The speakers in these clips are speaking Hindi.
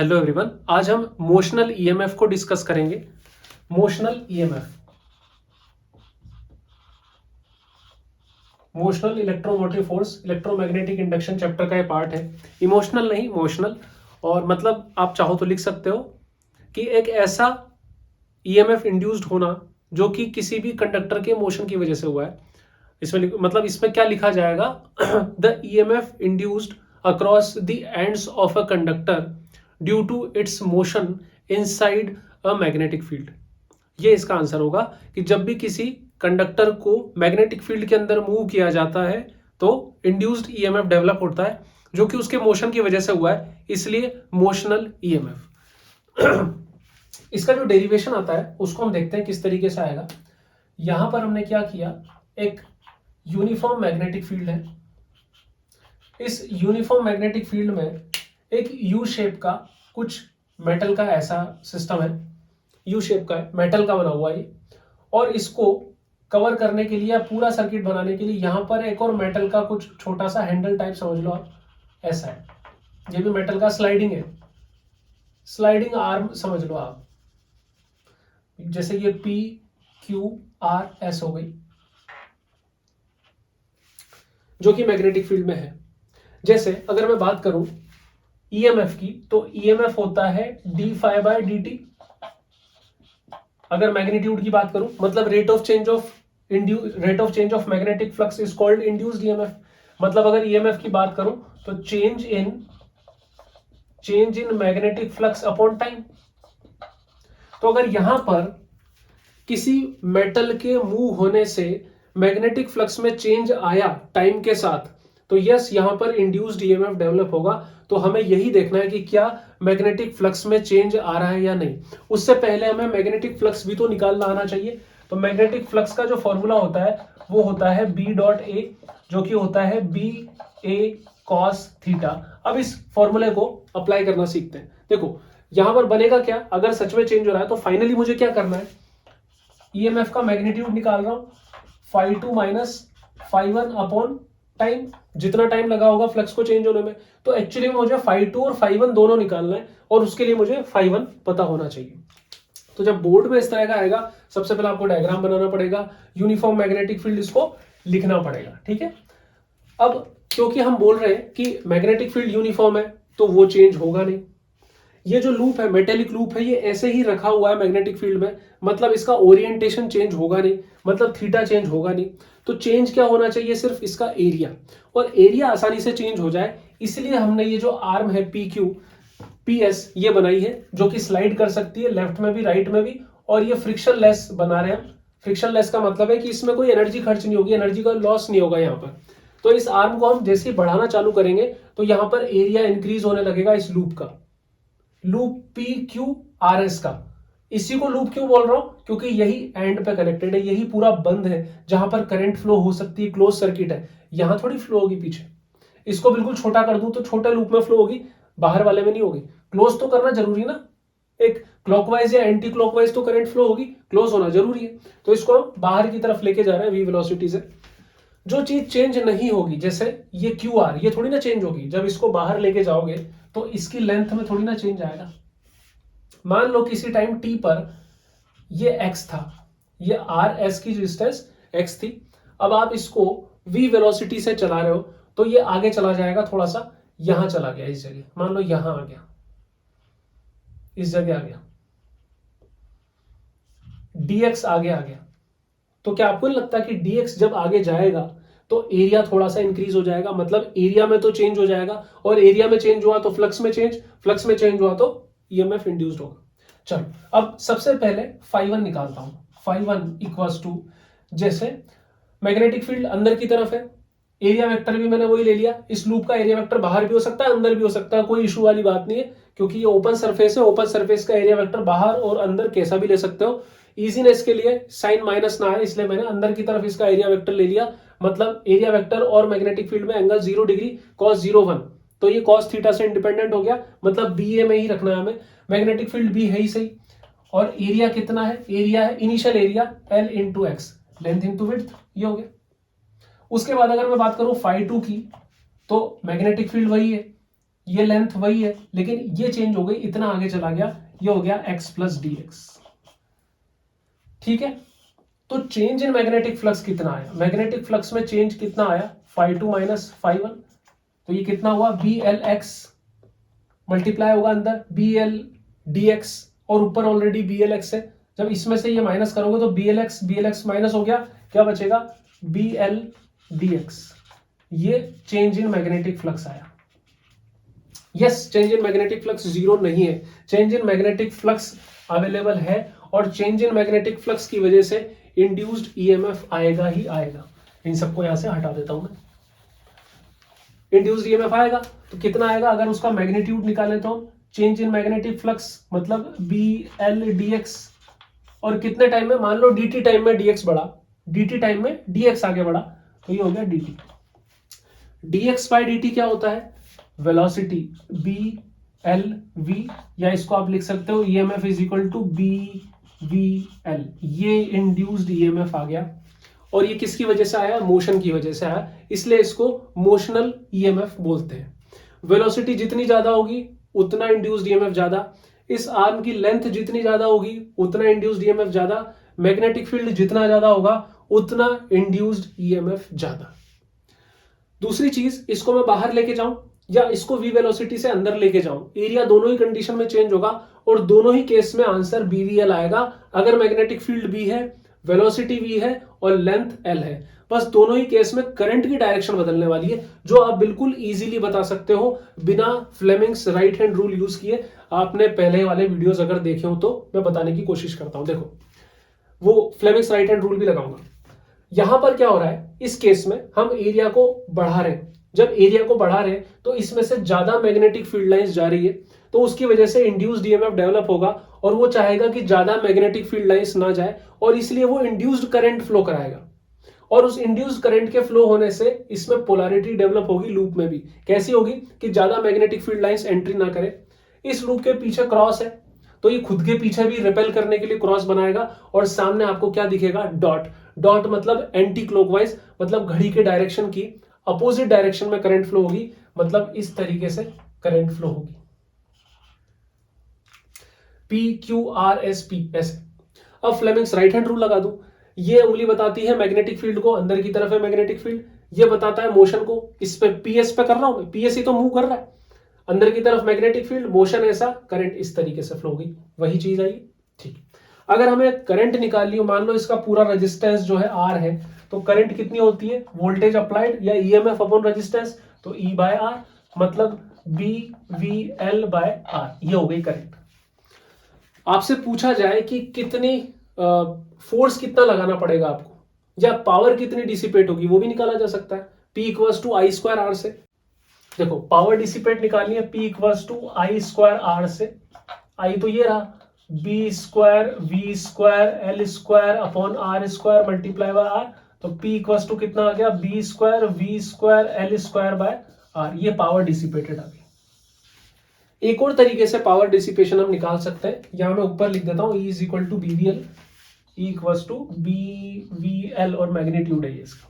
हेलो एवरीवन, आज हम मोशनल ईएमएफ को डिस्कस करेंगे। Motional EMF, motional electromotive force, electromagnetic induction chapter का ये पार्ट है। इमोशनल नहीं, मोशनल। और मतलब आप चाहो तो लिख सकते हो कि एक ऐसा ईएमएफ इंड्यूस्ड होना जो कि किसी भी कंडक्टर के मोशन की वजह से हुआ है। मतलब इसमें क्या लिखा जाएगा? The EMF induced across the ends of a conductor due to its motion inside a magnetic field. ये इसका आंसर होगा कि जब भी किसी कंडक्टर को मैग्नेटिक फील्ड के अंदर मूव किया जाता है तो इंड्यूस्ड ईएमएफ डेवलप होता है जो कि उसके मोशन की वजह से हुआ है, इसलिए मोशनल ईएमएफ। इसका जो डेरिवेशन आता है उसको हम देखते हैं किस तरीके से आएगा। यहां पर हमने क्या किया, एक यूनिफॉर्म मैग्नेटिक फील्ड है। इस यूनिफॉर्म मैग्नेटिक फील्ड में एक यू शेप का कुछ मेटल का ऐसा सिस्टम है, यू शेप का है, मेटल का बना हुआ है। और इसको कवर करने के लिए या पूरा सर्किट बनाने के लिए यहां पर एक और मेटल का कुछ छोटा सा हैंडल टाइप समझ लो आप, ऐसा है। ये भी मेटल का स्लाइडिंग है, स्लाइडिंग आर्म समझ लो आप, जैसे ये पी क्यू आर एस हो गई, जो कि मैग्नेटिक फील्ड में है। जैसे अगर मैं बात करूं ईएमएफ की, तो ईएमएफ होता है D phi by D T. अगर मैग्नीट्यूड की बात करूं, मतलब rate of change of magnetic flux is called induced EMF. मतलब अगर ईएमएफ की बात करूं तो change in magnetic flux upon time. तो अगर यहां पर किसी मेटल के मूव होने से मैग्नेटिक फ्लक्स में चेंज आया टाइम के साथ, तो यस यहां पर इंड्यूस्ड ईएमएफ डेवलप होगा। तो हमें यही देखना है कि क्या मैग्नेटिक फ्लक्स में चेंज आ रहा है या नहीं। उससे पहले हमें मैग्नेटिक फ्लक्स भी तो निकालना आना चाहिए। तो मैग्नेटिक फ्लक्स का जो फॉर्मूला होता है वो होता है बी डॉट ए, जो कि होता है बी ए कॉस थीटा। अब इस फॉर्मूले को अप्लाई करना सीखते हैं। देखो यहां पर बनेगा क्या, अगर सच में चेंज हो रहा है तो फाइनली मुझे क्या करना है, ईएमएफ का मैग्नीट्यूड निकाल रहा हूं, phi two minus phi one upon time, जितना टाइम लगा होगा फ्लक्स को चेंज होने में। तो एक्चुअली मुझे फाई टू और फाई वन दोनों निकालना है, और उसके लिए मुझे फाई वन पता होना चाहिए। तो जब बोर्ड में इस तरह का आएगा, सबसे पहले आपको डायग्राम बनाना पड़ेगा, यूनिफॉर्म मैग्नेटिक फील्ड इसको लिखना पड़ेगा, ठीक है। अब क्योंकि हम बोल रहे हैं कि मैग्नेटिक फील्ड यूनिफॉर्म है तो वो चेंज होगा नहीं। ये जो लूप है, मेटेलिक लूप है, ये ऐसे ही रखा हुआ है मैग्नेटिक फील्ड में, मतलब इसका ओरिएंटेशन चेंज होगा नहीं, मतलब थीटा चेंज होगा नहीं। तो चेंज क्या होना चाहिए, सिर्फ इसका एरिया। और एरिया आसानी से चेंज हो जाए इसलिए हमने ये जो आर्म है पी क्यू पी एस ये बनाई है, जो कि स्लाइड कर सकती है लेफ्ट में भी राइट में भी। और ये फ्रिक्शन लेस बना रहे हैं। फ्रिक्शन लेस का मतलब है कि इसमें कोई एनर्जी खर्च नहीं होगी, एनर्जी का लॉस नहीं होगा यहाँ पर। तो इस आर्म को हम जैसे ही बढ़ाना चालू करेंगे तो यहाँ पर एरिया इंक्रीज होने लगेगा इस लूप का, loop P Q R S का। इसी को लूप क्यों बोल रहा हूं, क्योंकि यही एंड पे कनेक्टेड है, यही पूरा बंद है जहां पर करंट फ्लो हो सकती है, क्लोज सर्किट है। यहां थोड़ी फ्लो होगी पीछे। इसको बिल्कुल छोटा कर दूं तो छोटे लूप में फ्लो होगी, बाहर वाले में नहीं होगी। क्लोज तो करना जरूरी ना, एक क्लॉकवाइज या एंटी क्लॉकवाइज तो करंट फ्लो होगी, क्लोज होना जरूरी है। तो इसको हम बाहर की तरफ लेके जा रहे हैं वी वेलोसिटी से। जो चीज चेंज नहीं होगी, जैसे ये क्यू आर, ये थोड़ी ना चेंज होगी। जब इसको बाहर लेके जाओगे तो इसकी लेंथ में थोड़ी ना चेंज आएगा। मान लो किसी टाइम टी पर ये x था, ये आर एस की डिस्टेंस x थी। अब आप इसको v वेलोसिटी से चला रहे हो तो ये आगे चला जाएगा, थोड़ा सा यहां चला गया, इस जगह मान लो यहां आ गया, इस जगह आ गया, dx आगे आ गया। तो क्या आपको नहीं लगता कि dx जब आगे जाएगा तो एरिया थोड़ा सा इंक्रीज हो जाएगा, मतलब एरिया में तो चेंज हो जाएगा, और एरिया में चेंज हुआ तो फ्लक्स में चेंज, फ्लक्स में चेंज हुआ तो ईएमएफ इंड्यूस्ड होगा। चलो अब सबसे पहले फाई वन निकालता हूं। फाई वन इक्वल्स टू, जैसे मैग्नेटिक फील्ड अंदर की तरफ है, एरिया वेक्टर भी मैंने वही ले लिया। इस लूप का एरिया वेक्टर बाहर भी हो सकता है, अंदर भी हो सकता है, कोई इशू वाली बात नहीं है, क्योंकि ये ओपन सरफेस है। ओपन सरफेस का एरिया वेक्टर बाहर और अंदर कैसा भी ले सकते हो। इजीनेस के लिए साइन माइनस ना है, इसलिए मैंने अंदर की तरफ इसका एरिया वेक्टर ले लिया। मतलब एरिया वेक्टर और मैग्नेटिक फील्ड में एंगल 0 डिग्री cos 0 1, तो ये cos थीटा से इंडिपेंडेंट हो गया, मतलब बी ए में ही रखना है हमें। मैग्नेटिक फील्ड भी है ही सही। और एरिया कितना है, एरिया है initial area L into x, length into width, ये हो गया। उसके बाद अगर मैं बात करूं फाई टू की, तो मैग्नेटिक फील्ड वही है, ये लेंथ वही है लेकिन ये चेंज हो गई, इतना आगे चला गया, ये हो गया x प्लस डी एक्स। ठीक है, तो चेंज इन मैग्नेटिक फ्लक्स कितना आया, मैग्नेटिक फ्लक्स में चेंज कितना आया, φ2 माइनस φ1, तो ये कितना हुआ बी एल एक्स, मल्टीप्लाई होगा अंदर बी एल डी एक्स और ऊपर ऑलरेडी बी एल एक्स है, जब इसमें से ये माइनस करोगे तो बी एल एक्स माइनस हो गया, क्या बचेगा बी एल डी एक्स। ये चेंज इन मैग्नेटिक फ्लक्स आया। Yes, change in magnetic flux zero नहीं है, change in magnetic flux available है और चेंज इन मैग्नेटिक फ्लक्स की वजह से इंड्यूस्ड ईएमएफ आएगा ही आएगा। इन सबको यहां से हटा देता हूं मैं। इंड्यूस्ड ईएमएफ आएगा तो कितना आएगा, अगर उसका मैग्नीट्यूड निकाले तो हम चेंज इन मैग्नेटिक फ्लक्स मतलब बी एल डी एक्स, और कितने टाइम में, मान लो dt टाइम में dx बढ़ा, dt टाइम में dx आगे बढ़ा, तो ये हो गया dt। dx बाई dt क्या होता है, वेलोसिटी b l v, या इसको आप लिख सकते हो EMF is equal to b v l। ये इंड्यूस्ड EMF आ गया और ये किसकी वजह से आया, मोशन की वजह से आया, इसलिए इसको मोशनल EMF बोलते हैं। वेलोसिटी जितनी ज्यादा होगी उतना इंड्यूस्ड EMF ज्यादा, इस आर्म की लेंथ जितनी ज्यादा होगी उतना इंड्यूस्ड EMF ज्यादा, मैग्नेटिक फील्ड जितना ज्यादा होगा उतना इंड्यूस्ड EMF ज्यादा। दूसरी चीज, इसको मैं बाहर लेके जाऊं या इसको v वेलोसिटी से अंदर लेके जाऊं, एरिया दोनों ही कंडीशन में चेंज होगा और दोनों ही केस में आंसर BVL आएगा। अगर मैग्नेटिक फील्ड B है, वेलोसिटी v है और लेंथ l है, बस दोनों ही केस में करंट की डायरेक्शन बदलने वाली है, जो आप बिल्कुल इजीली बता सकते हो बिना Fleming's right hand rule use किए। आपने पहले वाले वीडियोस अगर देखे हो तो मैं बताने की कोशिश करता हूं। देखो, वो फ्लेमिंग्स राइट हैंड रूल भी लगाऊंगा। यहां पर क्या हो रहा है, इस केस में हम एरिया को बढ़ा रहे हैं, जब एरिया को बढ़ा रहे हैं तो इसमें से ज्यादा मैग्नेटिक फील्ड लाइंस जा रही है, तो उसकी वजह से इंड्यूस्ड ईएमएफ डेवलप होगा और वो चाहेगा कि ज्यादा मैग्नेटिक फील्ड लाइंस ना जाए और इसलिए वो इंड्यूस्ड करंट फ्लो कराएगा। और उस इंड्यूस्ड करंट के फ्लो होने से इसमें पोलैरिटी डेवलप होगी लूप में भी। कैसी होगी कि ज्यादा मैग्नेटिक फील्ड लाइंस एंट्री ना करे। इस लूप के पीछे क्रॉस है तो ये खुद के पीछे भी रिपेल करने के लिए क्रॉस बनाएगा और सामने आपको क्या दिखेगा, डॉट। डॉट मतलब एंटी क्लॉकवाइज, मतलब घड़ी के डायरेक्शन की अपोजिट डायरेक्शन में करंट फ्लो होगी, मतलब इस तरीके से करंट फ्लो होगी। PQRSP ऐसे। अब फ्लेमिंग्स राइट हैंड रूल लगा दूं, ये उंगली बताती है मैग्नेटिक फील्ड को, अंदर की तरफ है मैग्नेटिक फील्ड, ये बताता है मोशन को, इस पे PS पे कर रहा हूं मैं, PS ही तो मूव कर रहा है, अंदर की तरफ मैग्नेटिक फील्ड, मोशन ऐसा, करंट इस तरीके से फ्लो होगी, वही चीज आई। ठीक, अगर हमें करंट निकाल लियो, मान लो इसका पूरा रेजिस्टेंस जो है R है, तो करंट कितनी होती है, वोल्टेज अप्लाइड या EMF अपॉन रेजिस्टेंस, तो E बाय R, मतलब BVL बाय R, ये हो गई करंट। आपसे पूछा जाए कि कितनी फोर्स कितना लगाना पड़ेगा आपको या पावर कितनी डिसिपेट होगी, वो भी निकाला जा सकता है P equals to I square R से। देखो, पावर डिसिपेट निकालनी है P equals to I square R से। आई तो ये रहा, B square V square L square upon R square multiply by R, तो P इक्वल्स टू कितना आ गया, B square V square L square by R। ये पावर डिसिपेटेड आ गई। एक और तरीके से पावर डिसिपेशन हम निकाल सकते हैं, यहां मैं ऊपर लिख देता हूं, E is equal to BVL, E equals to BVL और मैग्नीट्यूड है ये इसका।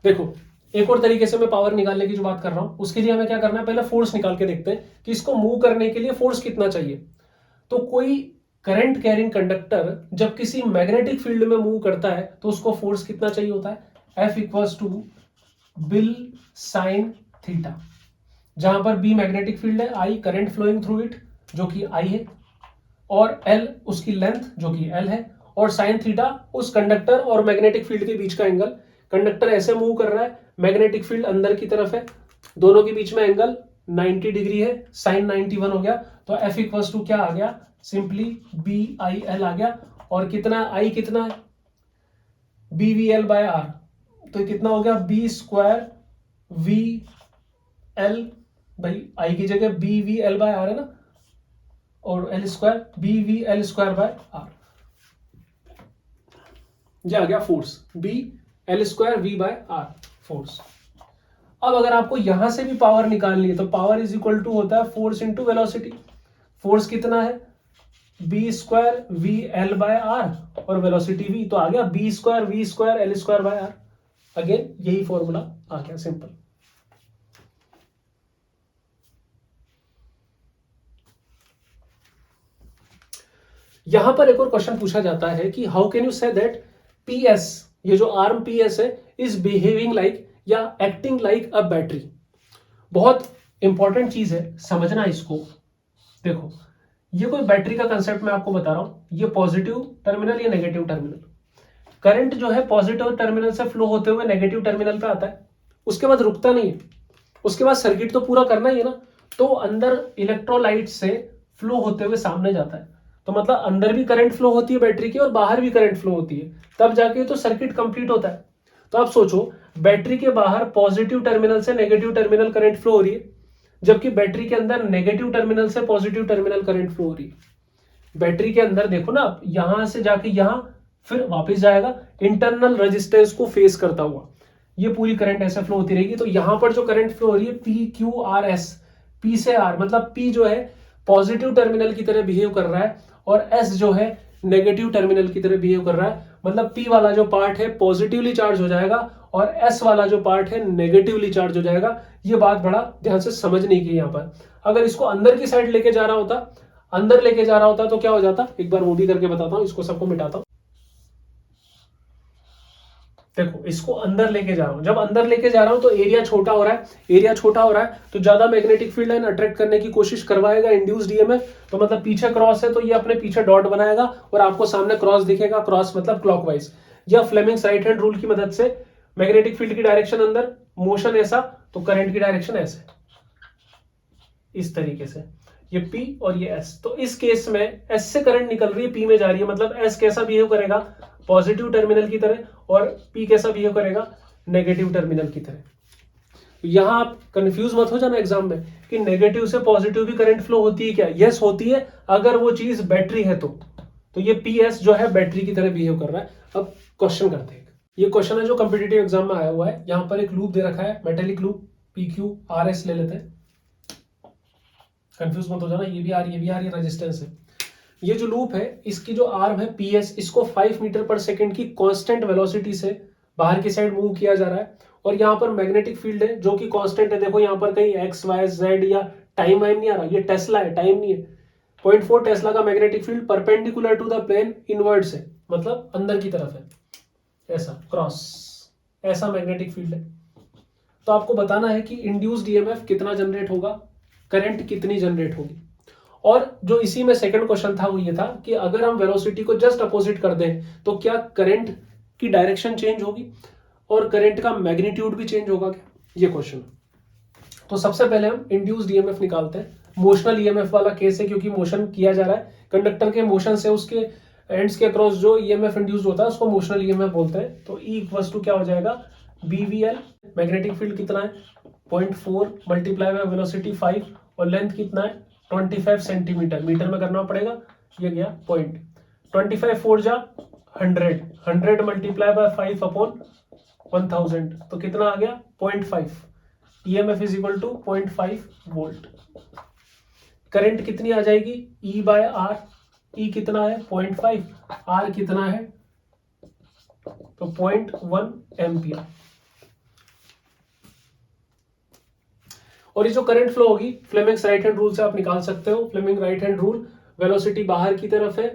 देखो, एक और तरीके से मैं पावर निकालने की जो बात कर रहा हूं, उसके लिए हमें क्या करना है, पहले फोर्स निकाल के देखते हैं कि इसको मूव करने के लिए फोर्स कितना चाहिए। तो कोई करंट कैरिंग कंडक्टर जब किसी मैग्नेटिक फील्ड में मूव करता है तो उसको फोर्स कितना चाहिए होता है, F equals to BIL sine theta, जहां पर B मैग्नेटिक फील्ड है, I current flowing through it जो कि I है, और L उसकी लेंथ जो कि L है, और साइन थीटा उस कंडक्टर और मैग्नेटिक फील्ड के बीच का एंगल। कंडक्टर ऐसे मूव कर रहा है, मैग्नेटिक फील्ड अंदर की तरफ है, दोनों के बीच में एंगल 90 डिग्री है, साइन 91 हो गया, तो F इक्वल्स टू क्या आ गया, सिंपली BIL आ गया। और कितना I कितना है, BVL बाय R, तो कितना हो गया, B स्क्वायर VL, भाई I की जगह BVL बाय R है ना, और L square BVL square by R, ये आ गया force, BL square V by R force. अब अगर आपको यहां से भी पावर निकालनी है तो पावर इज इक्वल टू होता है फोर्स इंटू वेलोसिटी। फोर्स कितना है, B square VL by R और वेलोसिटी V, तो आ गया B square V square L square by R। Again यही फॉर्मूला आ गया, सिंपल। यहां पर एक और क्वेश्चन पूछा जाता है कि how can you say that PS, ये जो आर्म PS है, इज बिहेविंग लाइक या एक्टिंग लाइक अ बैटरी। बहुत इंपॉर्टेंट चीज है, समझना इसको। देखो, ये कोई बैटरी का कंसेप्ट मैं आपको बता रहा हूं, ये पॉजिटिव टर्मिनल, ये नेगेटिव टर्मिनल। करंट जो है पॉजिटिव टर्मिनल से फ्लो होते हुए नेगेटिव टर्मिनल पे आता है, उसके बाद रुकता नहीं है, उसके बाद सर्किट तो पूरा करना ही है ना, तो अंदर इलेक्ट्रोलाइट से फ्लो होते हुए सामने जाता है। तो मतलब अंदर भी करंट फ्लो होती है बैटरी की और बाहर भी करंट फ्लो होती है, तब जाके तो सर्किट कंप्लीट होता है। तो आप सोचो, बैटरी के बाहर पॉजिटिव टर्मिनल से नेगेटिव टर्मिनल करंट फ्लो हो रही है, जबकि बैटरी के अंदर नेगेटिव टर्मिनल से पॉजिटिव टर्मिनल करंट फ्लो हो रही है। बैटरी के अंदर देखो ना, यहां से जाके यहां फिर वापस जाएगा, इंटरनल रेजिस्टेंस को फेस करता हुआ ये पूरी करंट ऐसे फ्लो होती रहेगी। तो यहां पर जो करंट फ्लो हो रही है PQRS, P से R, मतलब P जो है पॉजिटिव टर्मिनल की तरह बिहेव कर रहा है और S जो है नेगेटिव टर्मिनल की तरह बिहेव कर रहा है। मतलब P वाला जो पार्ट है पॉजिटिवली चार्ज हो जाएगा और S वाला जो पार्ट है नेगेटिवली चार्ज हो जाएगा। ये बात बड़ा ध्यान से समझने की। यहाँ पर अगर इसको अंदर की साइड लेके जा रहा होता, अंदर लेके जा रहा होता तो क्या हो जाता, एक बार वो भी करके बताता हूं, इसको सबको मिटाता हूं। देखो, इसको अंदर लेके जा रहा हूं, जब अंदर लेके जा रहा हूं तो एरिया छोटा हो रहा है, एरिया छोटा हो रहा है तो ज्यादा मैग्नेटिक फील्ड लाइन अट्रैक्ट करने की कोशिश करवाएगा इंड्यूस्ड ईएमएफ। तो मतलब पीछे क्रॉस है तो ये अपने पीछे डॉट बनाएगा और आपको सामने क्रॉस दिखेगा, क्रॉस मतलब क्लॉकवाइज। या फ्लेमिंग्स राइट हैंड रूल की मदद से मैग्नेटिक फील्ड की डायरेक्शन अंदर, मोशन ऐसा, तो करंट की डायरेक्शन ऐसे, इस तरीके से ये P और ये S। तो इस केस में S से करंट निकल रही है, P में जा रही है, मतलब S कैसा बिहेव करेगा, पॉजिटिव टर्मिनल की तरह, और P कैसा बिहेव करेगा, नेगेटिव टर्मिनल की तरह। यहां आप कंफ्यूज मत हो जाना एग्जाम में कि नेगेटिव से पॉजिटिव भी करंट फ्लो होती है क्या। यस होती है, अगर वो चीज बैटरी है तो ये PS जो है बैटरी की तरह बिहेव कर रहा है। अब क्वेश्चन करते हैं, ये क्वेश्चन है जो कंपिटिटिव एग्जाम में आया हुआ है। यहां पर एक लूप दे रखा है, मेटेलिक लूप, PQRS ले लेते हैं, कंफ्यूज मत हो जाना, ये भी आर ये रेजिस्टेंस है। ये जो लूप है इसकी जो आर्म है PS, इसको 5 मीटर पर सेकेंड की कांस्टेंट वेलोसिटी से बाहर की साइड मूव किया जा रहा है और यहाँ पर मैग्नेटिक फील्ड है जो कि कांस्टेंट है। देखो यहाँ पर कहीं X Y Z या टाइम वाइम नहीं आ रहा, ये टेस्ला है, टाइम नहीं है। 0.4 टेस्ला का magnetic field perpendicular to the plane inwards है, मतलब अंदर की तरफ है, ऐसा क्रॉस, ऐसा मैग्नेटिक फील्ड है। तो आपको बताना है कि इंड्यूस्ड ईएमएफ कितना जनरेट होगा, करंट कितनी जनरेट होगी। और जो इसी में सेकंड क्वेश्चन था वो ये था कि अगर हम वेलोसिटी को जस्ट अपोजिट कर दें तो क्या करंट की डायरेक्शन चेंज होगी और करंट का मैग्नीट्यूड भी चेंज होगा क्या, ये क्वेश्चन। तो सबसे पहले हम इंड्यूस्ड ईएमएफ निकालते हैं। मोशनल ईएमएफ वाला केस है क्योंकि मोशन किया जा रहा है, कंडक्टर के मोशन से उसके एंड्स के अक्रॉस जो ईएमएफ इंड्यूस होता है उसको मोशनल ईएमएफ बोलते हैं। तो E इक्वल्स टू क्या हो जाएगा, BVL, मैग्नेटिक फील्ड कितना है 0.4 मल्टीप्लाई बाय वेलोसिटी 5 और लेंथ कितना है 25 सेंटीमीटर, मीटर में करना पड़ेगा, ये गया पॉइंट, 25 4 जा 100, 100 मल्टीप्लाई बाय 5 अपॉन 1000 तो कितना आ गया 0.5। EMF is equal to 0.5 volt. Current कितनी आ जाएगी E बाय R, E कितना है 0.5, R कितना है तो 0.1 एम्पियर। और ये जो करंट फ्लो होगी फ्लेमिंग्स राइट हैंड रूल से आप निकाल सकते हो। Fleming right hand rule, velocity बाहर की तरफ है,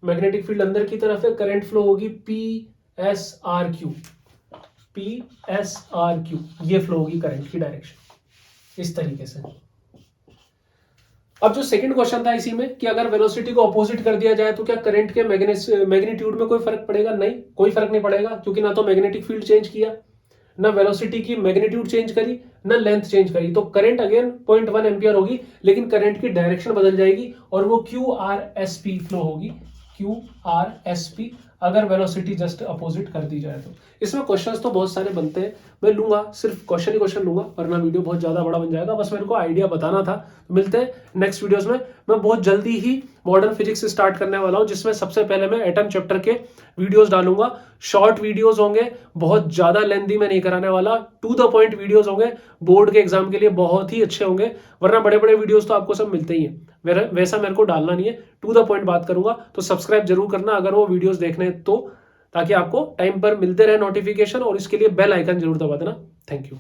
मैग्नेटिक फील्ड अंदर की तरफ है, करंट फ्लो होगी PSRQ, PSRQ, ये फ्लो होगी करंट की डायरेक्शन इस तरीके से। अब जो सेकंड क्वेश्चन था इसी में कि अगर वेलोसिटी को अपोजिट कर दिया जाए तो क्या करंट के मैग्नीट्यूड में कोई फर्क पड़ेगा, नहीं, कोई फर्क नहीं पड़ेगा क्योंकि ना तो मैग्नेटिक फील्ड चेंज किया, ना वेलोसिटी की मैग्नीट्यूड चेंज करी, ना लेंथ चेंज करी। तो करंट अगेन 0.1 एम्पियर होगी, लेकिन करंट की डायरेक्शन बदल जाएगी और वो QRSP फ्लो होगी, QRSP, अगर वेलोसिटी जस्ट अपोजिट कर दी जाए तो। इसमें क्वेश्चंस तो बहुत सारे बनते हैं, मैं लूंगा सिर्फ क्वेश्चन ही क्वेश्चन लूंगा वरना वीडियो बहुत ज्यादा बड़ा बन जाएगा। बस मेरे को आइडिया बताना था। मिलते हैं नेक्स्ट वीडियोस में। मैं बहुत जल्दी ही मॉडर्न फिजिक्स स्टार्ट करने वाला हूं जिसमें सबसे पहले मैं एटम चैप्टर के वीडियोस डालूंगा। शॉर्ट वीडियोस होंगे, बहुत ज्यादा लेंथी में नहीं कराने वाला, टू द पॉइंट वीडियोस होंगे, बोर्ड के एग्जाम के लिए बहुत ही अच्छे होंगे। वरना बड़े बड़े वीडियोस तो आपको सब मिलते ही हैं, वैसा मेरे को डालना नहीं है, टू द पॉइंट बात करूंगा। तो सब्सक्राइब जरूर करना अगर वो वीडियोस देखने तो, ताकि आपको टाइम पर मिलते रहे नोटिफिकेशन, और इसके लिए बेल आइकन जरूर दबा देना। Thank you.